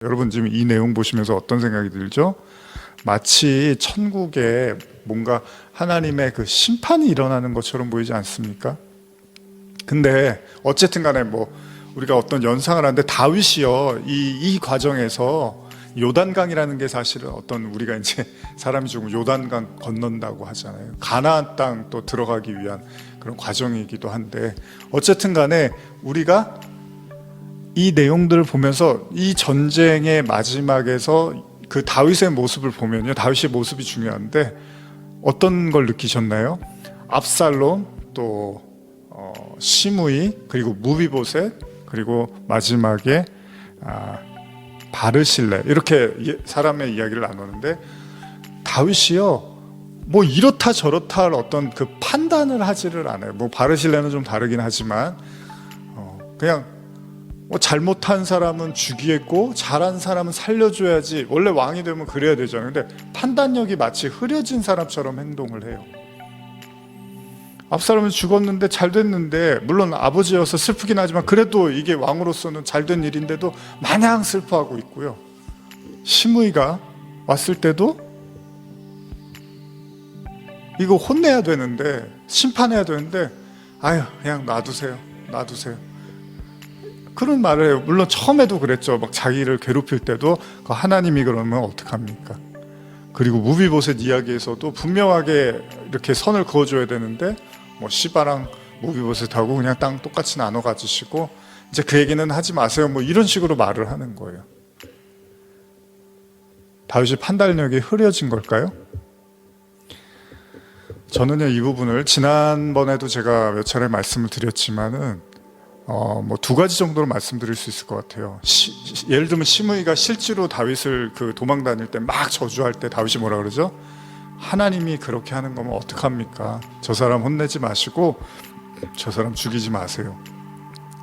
여러분 지금 이 내용 보시면서 어떤 생각이 들죠? 마치 천국에 뭔가 하나님의 그 심판이 일어나는 것처럼 보이지 않습니까? 근데 어쨌든 간에 뭐 우리가 어떤 연상을 하는데 다윗이요 이 과정에서 요단강이라는 게 사실은 어떤 우리가 이제 사람이 죽으면 요단강 건넌다고 하잖아요. 가나안 땅 또 들어가기 위한 그런 과정이기도 한데 어쨌든 간에 우리가 이 내용들을 보면서 이 전쟁의 마지막에서 그 다윗의 모습을 보면요, 다윗의 모습이 중요한데 어떤 걸 느끼셨나요? 압살롬, 또 시므이, 그리고 무비보셋, 그리고 마지막에 바르실레, 이렇게 사람의 이야기를 나누는데 다윗이요 뭐 이렇다 저렇다 할 어떤 그 판단을 하지를 않아요. 뭐 바르실레는 좀 다르긴 하지만 그냥 뭐 잘못한 사람은 죽이겠고 잘한 사람은 살려줘야지, 원래 왕이 되면 그래야 되잖아요. 근데 판단력이 마치 흐려진 사람처럼 행동을 해요. 압살롬은 죽었는데 잘 됐는데, 물론 아버지여서 슬프긴 하지만 그래도 이게 왕으로서는 잘된 일인데도 마냥 슬퍼하고 있고요. 시므이가 왔을 때도 이거 혼내야 되는데, 심판해야 되는데 아유 그냥 놔두세요 그런 말을 해요. 물론 처음에도 그랬죠. 막 자기를 괴롭힐 때도 하나님이 그러면 어떡합니까? 그리고 무비보셋 이야기에서도 분명하게 이렇게 선을 그어줘야 되는데 뭐 시바랑 무비보셋하고 그냥 땅 똑같이 나눠 가지시고 이제 그 얘기는 하지 마세요, 뭐 이런 식으로 말을 하는 거예요. 다윗이 판단력이 흐려진 걸까요? 저는요 이 부분을 지난번에도 제가 몇 차례 말씀을 드렸지만은 뭐 두 가지 정도로 말씀드릴 수 있을 것 같아요. 예를 들면 시므이가 실제로 다윗을 그 도망 다닐 때 막 저주할 때 다윗이 뭐라 그러죠? 하나님이 그렇게 하는 거면 어떡합니까? 저 사람 혼내지 마시고 저 사람 죽이지 마세요.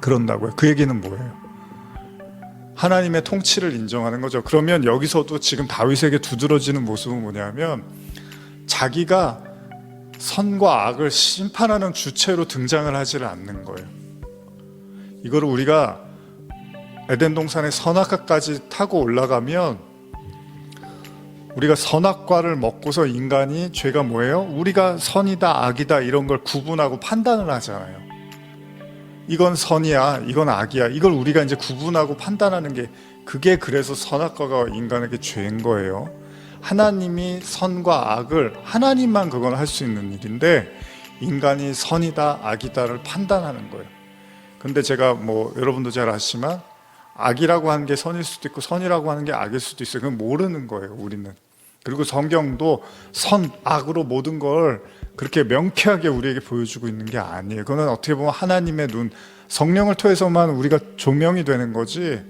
그런다고요. 그 얘기는 뭐예요? 하나님의 통치를 인정하는 거죠. 그러면 여기서도 지금 다윗에게 두드러지는 모습은 뭐냐면 자기가 선과 악을 심판하는 주체로 등장을 하지를 않는 거예요. 이거를 우리가 에덴 동산의 선악과까지 타고 올라가면 우리가 선악과를 먹고서 인간이 죄가 뭐예요? 우리가 선이다 악이다 이런 걸 구분하고 판단을 하잖아요. 이건 선이야 이건 악이야, 이걸 우리가 이제 구분하고 판단하는 게, 그게 그래서 선악과가 인간에게 죄인 거예요. 하나님이 선과 악을, 하나님만 그건 할 수 있는 일인데 인간이 선이다 악이다를 판단하는 거예요. 근데 제가 뭐 여러분도 잘 아시지만 악이라고 하는 게 선일 수도 있고 선이라고 하는 게 악일 수도 있어요. 그건 모르는 거예요, 우리는. 그리고 성경도 선, 악으로 모든 걸 그렇게 명쾌하게 우리에게 보여주고 있는 게 아니에요. 그건 어떻게 보면 하나님의 눈, 성령을 통해서만 우리가 조명이 되는 거지,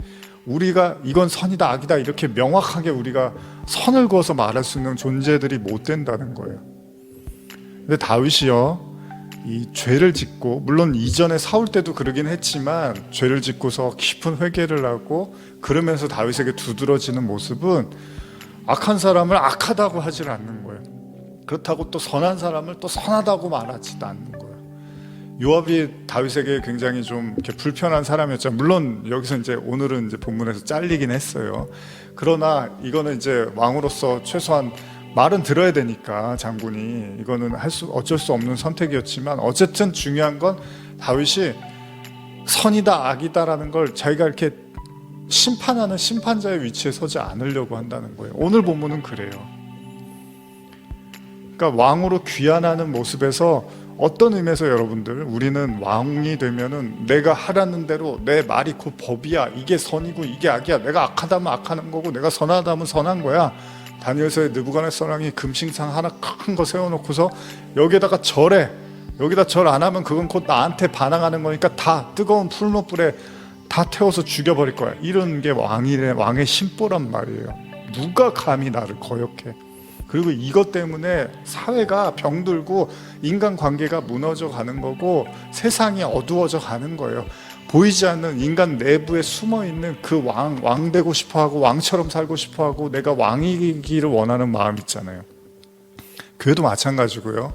우리가 이건 선이다 악이다 이렇게 명확하게 우리가 선을 그어서 말할 수 있는 존재들이 못 된다는 거예요. 근데 다윗이요 이 죄를 짓고, 물론 이전에 사울 때도 그러긴 했지만 죄를 짓고서 깊은 회개를 하고 그러면서 다윗에게 두드러지는 모습은 악한 사람을 악하다고 하질 않는 거예요. 그렇다고 또 선한 사람을 또 선하다고 말하지도 않는 거예요. 요압이 다윗에게 굉장히 좀 이렇게 불편한 사람이었죠. 물론 여기서 이제 오늘은 이제 본문에서 잘리긴 했어요. 그러나 이거는 이제 왕으로서 최소한 말은 들어야 되니까 장군이, 이거는 어쩔 수 없는 선택이었지만 어쨌든 중요한 건 다윗이 선이다 악이다라는 걸 자기가 이렇게 심판하는 심판자의 위치에 서지 않으려고 한다는 거예요. 오늘 본문은 그래요. 그러니까 왕으로 귀환하는 모습에서 어떤 의미에서 여러분들, 우리는 왕이 되면은 내가 하라는 대로 내 말이 곧 법이야, 이게 선이고 이게 악이야, 내가 악하다면 악하는 거고 내가 선하다면 선한 거야. 다니엘서의 느부갓네살왕이 금신상 하나 큰 거 세워놓고서 여기다가 절해, 여기다 절 안 하면 그건 곧 나한테 반항하는 거니까 다 뜨거운 풀무불에 다 태워서 죽여버릴 거야, 이런 게 왕의 심보란 말이에요. 누가 감히 나를 거역해. 그리고 이것 때문에 사회가 병들고 인간관계가 무너져 가는 거고 세상이 어두워져 가는 거예요. 보이지 않는 인간 내부에 숨어있는 그 왕 되고 싶어하고 왕처럼 살고 싶어하고 내가 왕이기를 원하는 마음 있잖아요. 교회도 마찬가지고요.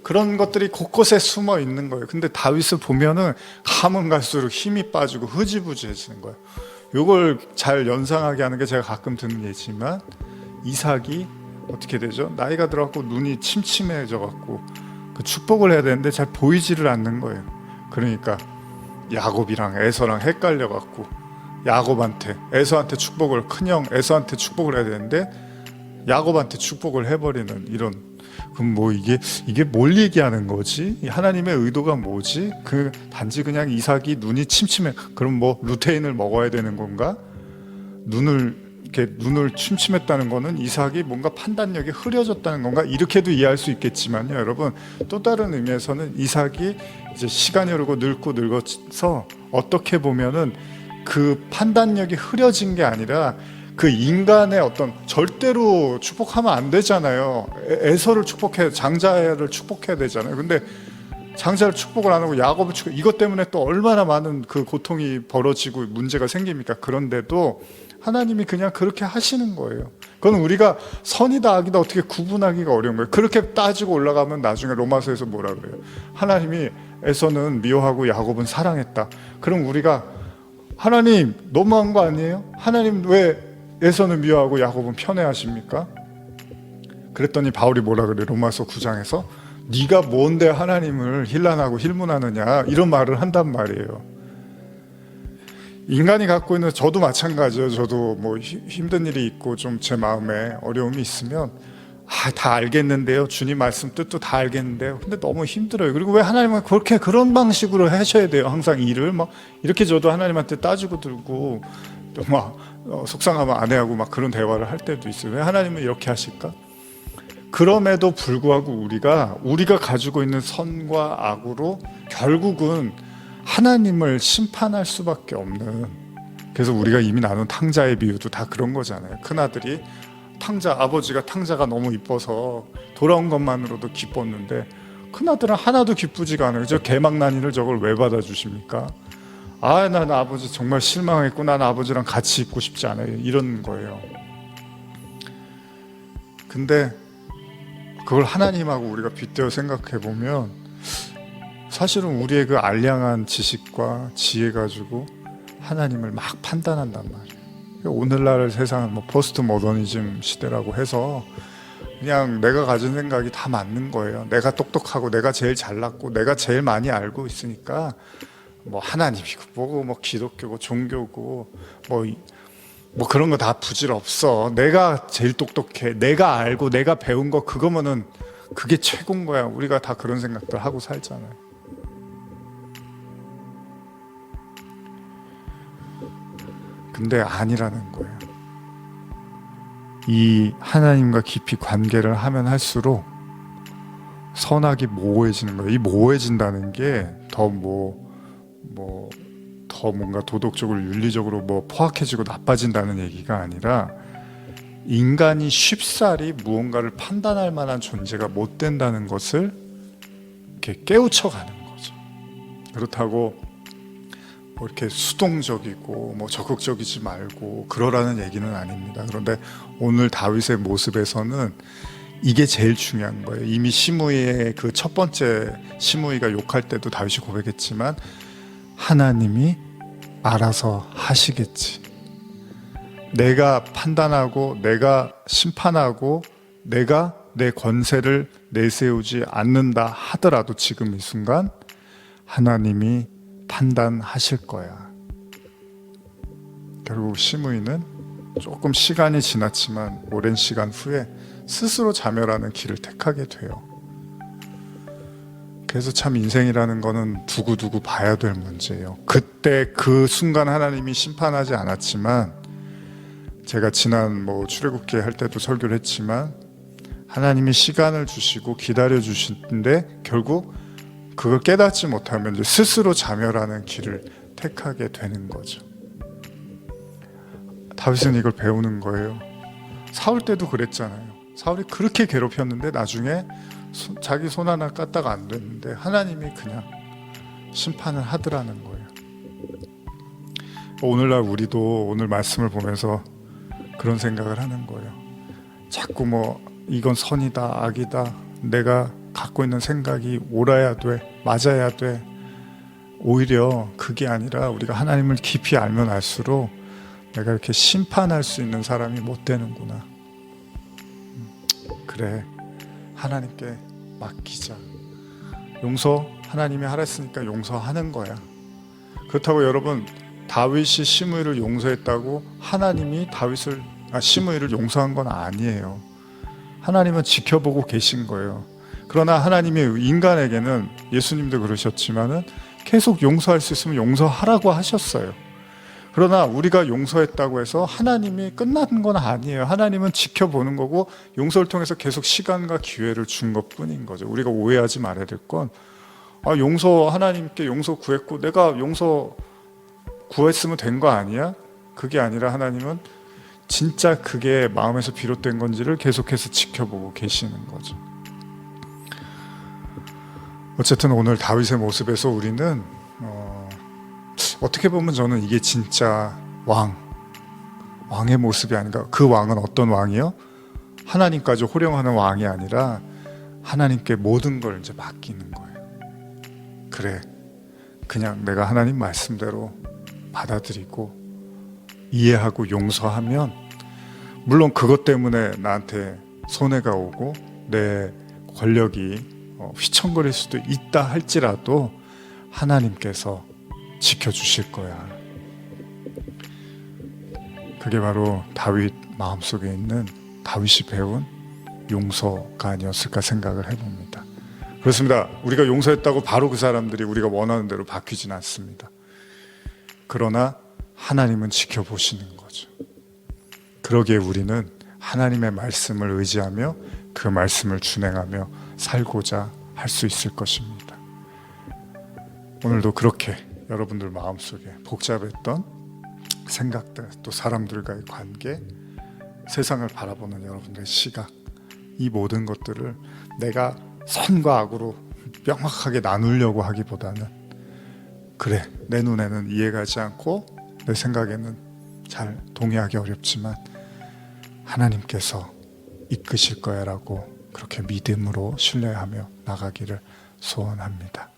그런 것들이 곳곳에 숨어 있는 거예요. 근데 다윗을 보면은 가면 갈수록 힘이 빠지고 흐지부지해지는 거예요. 요걸 잘 연상하게 하는 게 제가 가끔 듣는 예지만, 이삭이 어떻게 되죠? 나이가 들어갖고 눈이 침침해져 갖고 그 축복을 해야 되는데 잘 보이지를 않는 거예요. 그러니까 야곱이랑 에서랑 헷갈려 갖고 야곱한테, 에서한테 축복을, 큰형 에서한테 축복을 해야 되는데 야곱한테 축복을 해버리는 이런. 그럼 뭐 이게 뭘 얘기하는 거지? 하나님의 의도가 뭐지? 그 단지 그냥 이삭이 눈이 침침해. 그럼 뭐 루테인을 먹어야 되는 건가? 눈을 침침했다는 거는 이삭이 뭔가 판단력이 흐려졌다는 건가? 이렇게도 이해할 수 있겠지만요, 여러분. 또 다른 의미에서는 이삭이 이제 시간이 흐르고 늙어서 어떻게 보면은 그 판단력이 흐려진 게 아니라 그 인간의 어떤, 절대로 축복하면 안 되잖아요. 에서를 축복해, 장자를 축복해야 되잖아요. 근데 장자를 축복을 안 하고 야곱을 이것 때문에 또 얼마나 많은 그 고통이 벌어지고 문제가 생깁니까? 그런데도 하나님이 그냥 그렇게 하시는 거예요. 그건 우리가 선이다 악이다 어떻게 구분하기가 어려운 거예요. 그렇게 따지고 올라가면 나중에 로마서에서 뭐라 그래요? 하나님이 에서는 미워하고 야곱은 사랑했다. 그럼 우리가 하나님 너무한 거 아니에요? 하나님 왜 에서는 미워하고 야곱은 편애하십니까? 그랬더니 바울이 뭐라 그래? 로마서 9장에서 네가 뭔데 하나님을 힐난하고 힐문하느냐, 이런 말을 한단 말이에요. 인간이 갖고 있는, 저도 마찬가지예요. 저도 뭐 힘든 일이 있고 좀 제 마음에 어려움이 있으면 다 알겠는데요, 주님 말씀 뜻도 다 알겠는데요, 근데 너무 힘들어요. 그리고 왜 하나님은 그렇게 그런 방식으로 하셔야 돼요? 항상 일을 막 이렇게 저도 하나님한테 따지고 들고 또 막 속상하면 아내하고 막 그런 대화를 할 때도 있어요. 왜 하나님은 이렇게 하실까? 그럼에도 불구하고 우리가 가지고 있는 선과 악으로 결국은 하나님을 심판할 수밖에 없는. 그래서 우리가 이미 나눈 탕자의 비유도 다 그런 거잖아요. 큰아들이 아버지가 탕자가 너무 이뻐서 돌아온 것만으로도 기뻤는데 큰아들은 하나도 기쁘지가 않아요. 저 개망난이를 저걸 왜 받아주십니까? 난 아버지 정말 실망했고 난 아버지랑 같이 있고 싶지 않아요, 이런 거예요. 근데 그걸 하나님하고 우리가 빗대어 생각해 보면 사실은 우리의 그 알량한 지식과 지혜 가지고 하나님을 막 판단한단 말이에요. 오늘날 세상은 뭐 포스트 모더니즘 시대라고 해서 그냥 내가 가진 생각이 다 맞는 거예요. 내가 똑똑하고 내가 제일 잘났고 내가 제일 많이 알고 있으니까 뭐 하나님이고 뭐고 뭐 기독교고 종교고 뭐 그런 거 다 부질없어. 내가 제일 똑똑해. 내가 알고 내가 배운 거 그거면은 그게 최고인 거야. 우리가 다 그런 생각들 하고 살잖아요. 근데 아니라는 거예요. 이 하나님과 깊이 관계를 하면 할수록 선악이 모호해지는 거예요. 이 모호해진다는 게 더 뭔가 도덕적으로 윤리적으로 뭐 포악해지고 나빠진다는 얘기가 아니라 인간이 쉽사리 무언가를 판단할 만한 존재가 못 된다는 것을 이렇게 깨우쳐 가는 거죠. 그렇다고 뭐 이렇게 수동적이고 뭐 적극적이지 말고 그러라는 얘기는 아닙니다. 그런데 오늘 다윗의 모습에서는 이게 제일 중요한 거예요. 이미 시므이의 그 첫 번째 시므이가 욕할 때도 다윗이 고백했지만 하나님이 알아서 하시겠지. 내가 판단하고 내가 심판하고 내가 내 권세를 내세우지 않는다 하더라도 지금 이 순간 하나님이 판단하실 거야. 결국 시므이는 조금 시간이 지났지만 오랜 시간 후에 스스로 자멸하는 길을 택하게 돼요. 그래서 참 인생이라는 거는 두고두고 봐야 될 문제예요. 그때 그 순간 하나님이 심판하지 않았지만 제가 지난 출애굽기 할 때도 설교를 했지만 하나님이 시간을 주시고 기다려 주시는데 결국 그걸 깨닫지 못하면 이제 스스로 자멸하는 길을 택하게 되는 거죠. 다윗은 이걸 배우는 거예요. 사울 때도 그랬잖아요. 사울이 그렇게 괴롭혔는데 나중에 자기 손 하나 깠다가 안 됐는데 하나님이 그냥 심판을 하더라는 거예요. 오늘날 우리도 오늘 말씀을 보면서 그런 생각을 하는 거예요. 자꾸 이건 선이다 악이다 내가 갖고 있는 생각이 옳아야 돼 맞아야 돼, 오히려 그게 아니라 우리가 하나님을 깊이 알면 알수록 내가 이렇게 심판할 수 있는 사람이 못 되는구나. 그래, 하나님께 맡기자. 용서 하나님이 하랬으니까 용서하는 거야. 그렇다고 여러분, 다윗이 시므이를 용서했다고 하나님이 시므이를 용서한 건 아니에요. 하나님은 지켜보고 계신 거예요. 그러나 하나님이 인간에게는, 예수님도 그러셨지만은 계속 용서할 수 있으면 용서하라고 하셨어요. 그러나 우리가 용서했다고 해서 하나님이 끝난 건 아니에요. 하나님은 지켜보는 거고 용서를 통해서 계속 시간과 기회를 준 것뿐인 거죠. 우리가 오해하지 말아야 될 건, 하나님께 용서 구했고 내가 용서 구했으면 된 거 아니야? 그게 아니라 하나님은 진짜 그게 마음에서 비롯된 건지를 계속해서 지켜보고 계시는 거죠. 어쨌든 오늘 다윗의 모습에서 우리는 어떻게 보면 저는 이게 진짜 왕의 모습이 아닌가. 그 왕은 어떤 왕이요? 하나님까지 호령하는 왕이 아니라 하나님께 모든 걸 이제 맡기는 거예요. 그래, 그냥 내가 하나님 말씀대로 받아들이고 이해하고 용서하면, 물론 그것 때문에 나한테 손해가 오고 내 권력이 휘청거릴 수도 있다 할지라도 하나님께서 지켜주실 거야. 그게 바로 다윗 마음속에 있는, 다윗이 배운 용서가 아니었을까 생각을 해봅니다. 그렇습니다. 우리가 용서했다고 바로 그 사람들이 우리가 원하는 대로 바뀌진 않습니다. 그러나 하나님은 지켜보시는 거죠. 그러기에 우리는 하나님의 말씀을 의지하며 그 말씀을 준행하며 살고자 할 수 있을 것입니다. 오늘도 그렇게 여러분들 마음속에 복잡했던 생각들, 또 사람들과의 관계, 세상을 바라보는 여러분들의 시각, 이 모든 것들을 내가 선과 악으로 명확하게 나누려고 하기보다는, 그래, 내 눈에는 이해가지 않고 내 생각에는 잘 동의하기 어렵지만 하나님께서 이끄실 거야 라고 그렇게 믿음으로 신뢰하며 나가기를 소원합니다.